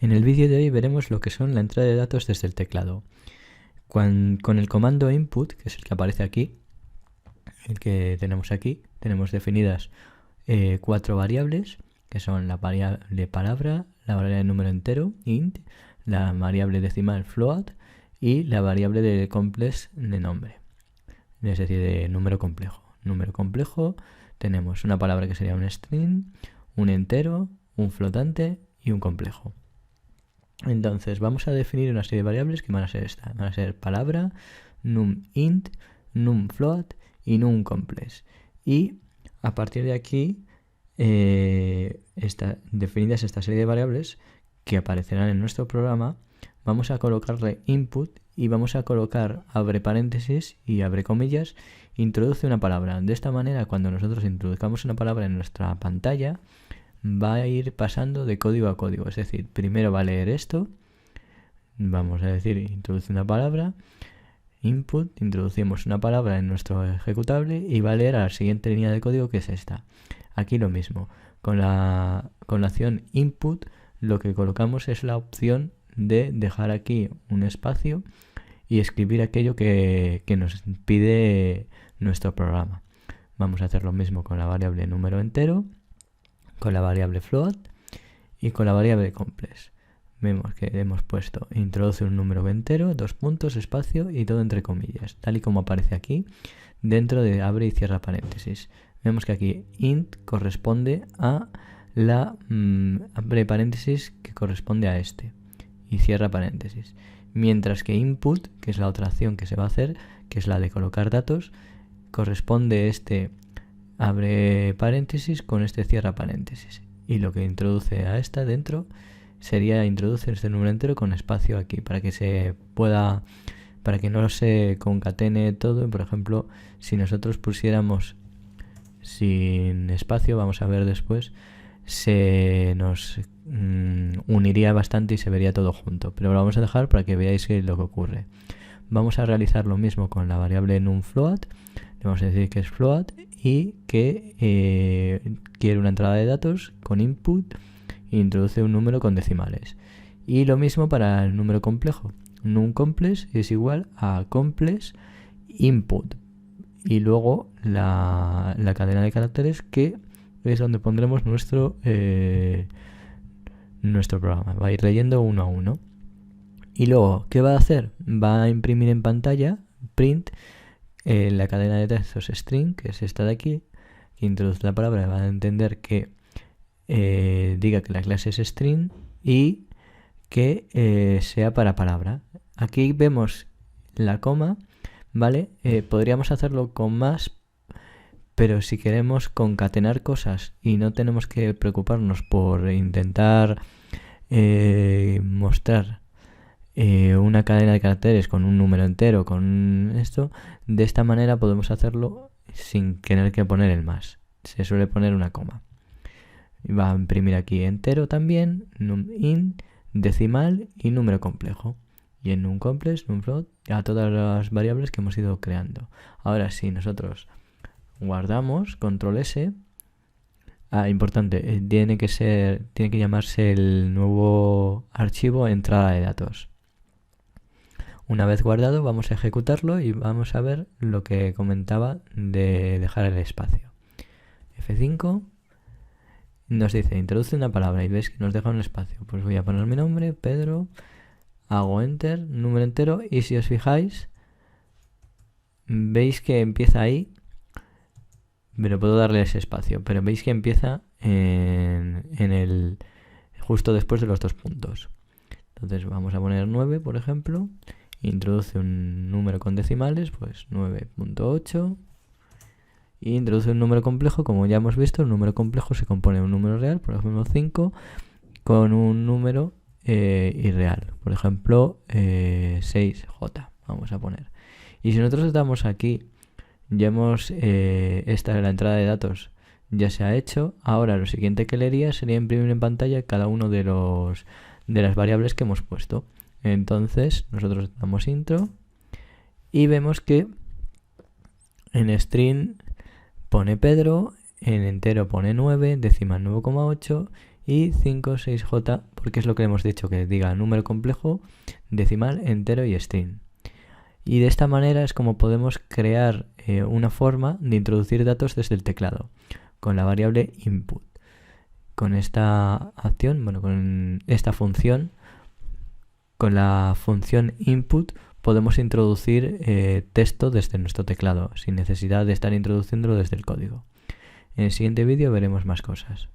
En el vídeo de hoy veremos lo que son la entrada de datos desde el teclado. Con el comando input, que es el que aparece aquí, el que tenemos aquí, tenemos definidas 4 variables, que son la variable palabra, la variable número entero, int, la variable decimal, float, y la variable de complex de nombre, es decir, de número complejo. Número complejo, tenemos una palabra que sería un string, un entero, un flotante y un complejo. Entonces vamos a definir una serie de variables que van a ser estas. Van a ser palabra, num int, num float y num complex. Y a partir de aquí, definidas esta serie de variables que aparecerán en nuestro programa, vamos a colocarle input y vamos a colocar abre paréntesis y abre comillas, introduce una palabra. De esta manera, cuando nosotros introduzcamos una palabra en nuestra pantalla, va a ir pasando de código a código, es decir, primero va a leer esto, vamos a decir, introduce una palabra, input, introducimos una palabra en nuestro ejecutable y va a leer a la siguiente línea de código, que es esta. Aquí lo mismo, con la acción input lo que colocamos es la opción de dejar aquí un espacio y escribir aquello que nos pide nuestro programa. Vamos a hacer lo mismo con la variable número entero, con la variable float y con la variable complex. Vemos que hemos puesto introduce un número entero, 2 puntos, espacio y todo entre comillas, tal y como aparece aquí dentro de abre y cierra paréntesis. Vemos que aquí int corresponde a la abre paréntesis que corresponde a este y cierra paréntesis, mientras que input, que es la otra acción que se va a hacer, que es la de colocar datos, corresponde este abre paréntesis con este cierra paréntesis, y lo que introduce a esta dentro sería introducir este número entero con espacio aquí para que se pueda, para que no se concatene todo. Por ejemplo, si nosotros pusiéramos sin espacio, vamos a ver después, se nos uniría bastante y se vería todo junto, pero lo vamos a dejar para que veáis lo que ocurre. Vamos a realizar lo mismo con la variable numFloat. Le vamos a decir que es float y que quiere una entrada de datos con input e introduce un número con decimales. Y lo mismo para el número complejo. NumComplex es igual a complex input y luego la cadena de caracteres, que es donde pondremos nuestro programa. Va a ir leyendo uno a uno. Y luego, ¿qué va a hacer? Va a imprimir en pantalla print la cadena de textos string, que es esta de aquí, que introduce la palabra. Va a entender que diga que la clase es string y que sea para palabra. Aquí vemos la coma, ¿vale? Podríamos hacerlo con más, pero si queremos concatenar cosas y no tenemos que preocuparnos por intentar mostrar una cadena de caracteres con un número entero, con esto, de esta manera podemos hacerlo sin tener que poner el más. Se suele poner una coma. Va a imprimir aquí entero también, numInt, decimal y número complejo. Y en numComplex, numFloat, a todas las variables que hemos ido creando. Ahora sí, nosotros guardamos, control S. Importante, tiene que llamarse el nuevo archivo entrada de datos. Una vez guardado, vamos a ejecutarlo y vamos a ver lo que comentaba de dejar el espacio. F5 nos dice introduce una palabra y veis que nos deja un espacio. Pues voy a poner mi nombre, Pedro, hago enter, número entero, y si os fijáis, veis que empieza ahí, pero puedo darle ese espacio, pero veis que empieza justo después de los 2 puntos. Entonces vamos a poner 9, por ejemplo, introduce un número con decimales, pues 9.8, y introduce un número complejo. Como ya hemos visto, el número complejo se compone de un número real, por ejemplo 5, con un número irreal, por ejemplo 6J, vamos a poner. Y si nosotros damos aquí, ya hemos esta es la entrada de datos, ya se ha hecho. Ahora lo siguiente que leería sería imprimir en pantalla cada uno de las variables que hemos puesto. Entonces nosotros damos intro y vemos que en string pone Pedro, en entero pone 9, decimal 9,8 y 56J porque es lo que hemos dicho, que diga número complejo, decimal, entero y string. Y de esta manera es como podemos crear una forma de introducir datos desde el teclado, con la variable input. Con esta acción, con esta función, con la función input, podemos introducir texto desde nuestro teclado, sin necesidad de estar introduciéndolo desde el código. En el siguiente vídeo veremos más cosas.